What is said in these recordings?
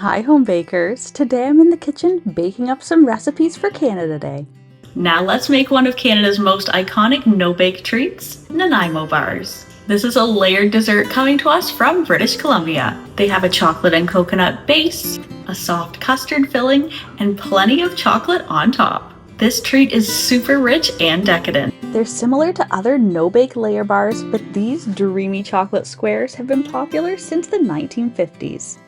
Hi home bakers! Today I'm in the kitchen baking up some recipes for Canada Day. Now let's make one of Canada's most iconic no-bake treats, Nanaimo Bars. This is a layered dessert coming to us from British Columbia. They have a chocolate and coconut base, a soft custard filling, and plenty of chocolate on top. This treat is super rich and decadent. They're similar to other no-bake layer bars, but these dreamy chocolate squares have been popular since the 1950s.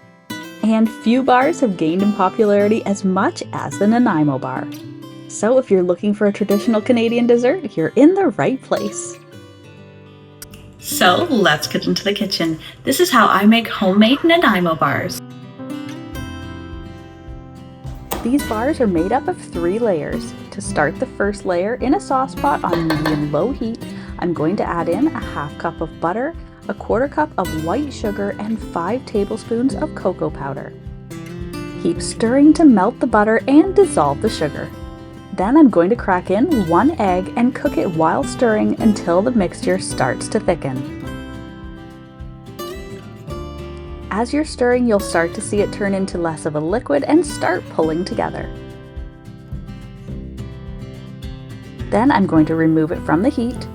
And few bars have gained in popularity as much as the Nanaimo bar. So if you're looking for a traditional Canadian dessert, you're in the right place. So let's get into the kitchen. This is how I make homemade Nanaimo bars. These bars are made up of 3 layers. To start the first layer, in a sauce pot on medium-low heat, I'm going to add in a half cup of butter, a 1/4 cup of white sugar, and 5 tablespoons of cocoa powder. Keep stirring to melt the butter and dissolve the sugar. Then I'm going to crack in 1 egg and cook it while stirring until the mixture starts to thicken. As you're stirring, you'll start to see it turn into less of a liquid and start pulling together. Then I'm going to remove it from the heat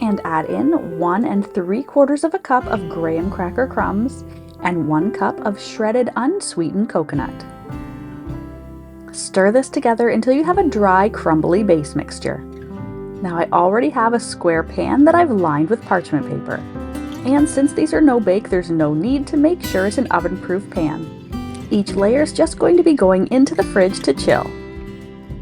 and add in 1 3/4 cup of graham cracker crumbs and 1 cup of shredded unsweetened coconut. Stir this together until you have a dry, crumbly base mixture. Now I already have a square pan that I've lined with parchment paper. And since these are no-bake, there's no need to make sure it's an oven-proof pan. Each layer is just going to be going into the fridge to chill.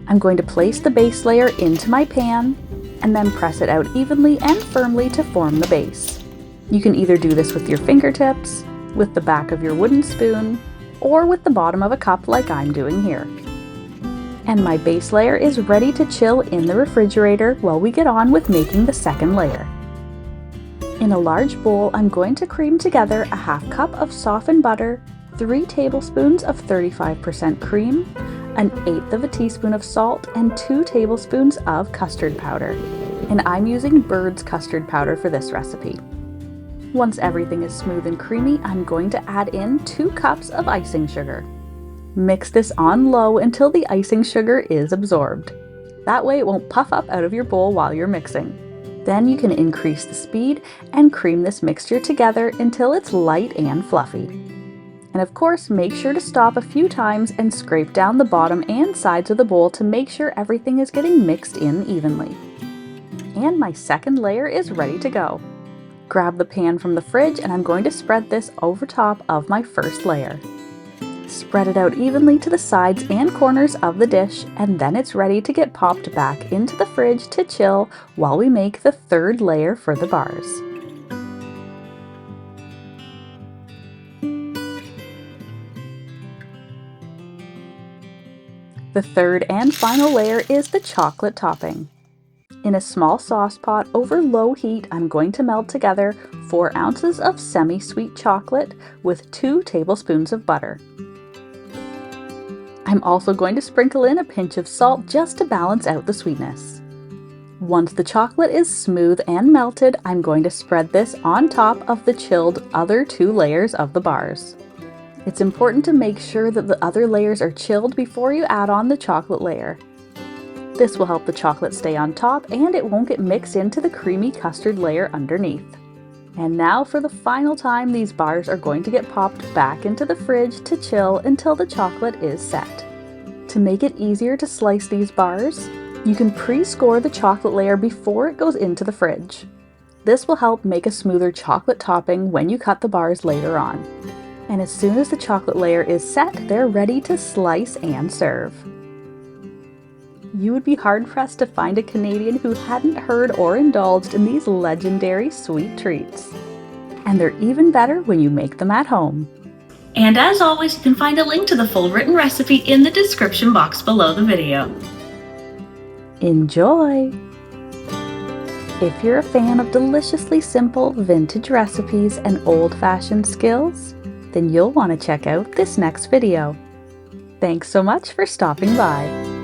I'm going to place the base layer into my pan and then press it out evenly and firmly to form the base. You can either do this with your fingertips, with the back of your wooden spoon, or with the bottom of a cup like I'm doing here. And my base layer is ready to chill in the refrigerator while we get on with making the second layer. In a large bowl, I'm going to cream together a half cup of softened butter, 3 tablespoons of 35% cream, 1/8 teaspoon of salt, and 2 tablespoons of custard powder. And I'm using Bird's custard powder for this recipe. Once everything is smooth and creamy, I'm going to add in 2 cups of icing sugar. Mix this on low until the icing sugar is absorbed. That way it won't puff up out of your bowl while you're mixing. Then you can increase the speed and cream this mixture together until it's light and fluffy. And of course, make sure to stop a few times and scrape down the bottom and sides of the bowl to make sure everything is getting mixed in evenly. And my second layer is ready to go. Grab the pan from the fridge and I'm going to spread this over top of my first layer. Spread it out evenly to the sides and corners of the dish, and then it's ready to get popped back into the fridge to chill while we make the third layer for the bars. The third and final layer is the chocolate topping. In a small sauce pot over low heat, I'm going to melt together 4 ounces of semi-sweet chocolate with 2 tablespoons of butter. I'm also going to sprinkle in a pinch of salt just to balance out the sweetness. Once the chocolate is smooth and melted, I'm going to spread this on top of the chilled other 2 layers of the bars. It's important to make sure that the other layers are chilled before you add on the chocolate layer. This will help the chocolate stay on top and it won't get mixed into the creamy custard layer underneath. And now for the final time, these bars are going to get popped back into the fridge to chill until the chocolate is set. To make it easier to slice these bars, you can pre-score the chocolate layer before it goes into the fridge. This will help make a smoother chocolate topping when you cut the bars later on. And as soon as the chocolate layer is set, they're ready to slice and serve. You would be hard-pressed to find a Canadian who hadn't heard or indulged in these legendary sweet treats. And they're even better when you make them at home. And as always, you can find a link to the full written recipe in the description box below the video. Enjoy! If you're a fan of deliciously simple vintage recipes and old-fashioned skills, then you'll want to check out this next video. Thanks so much for stopping by.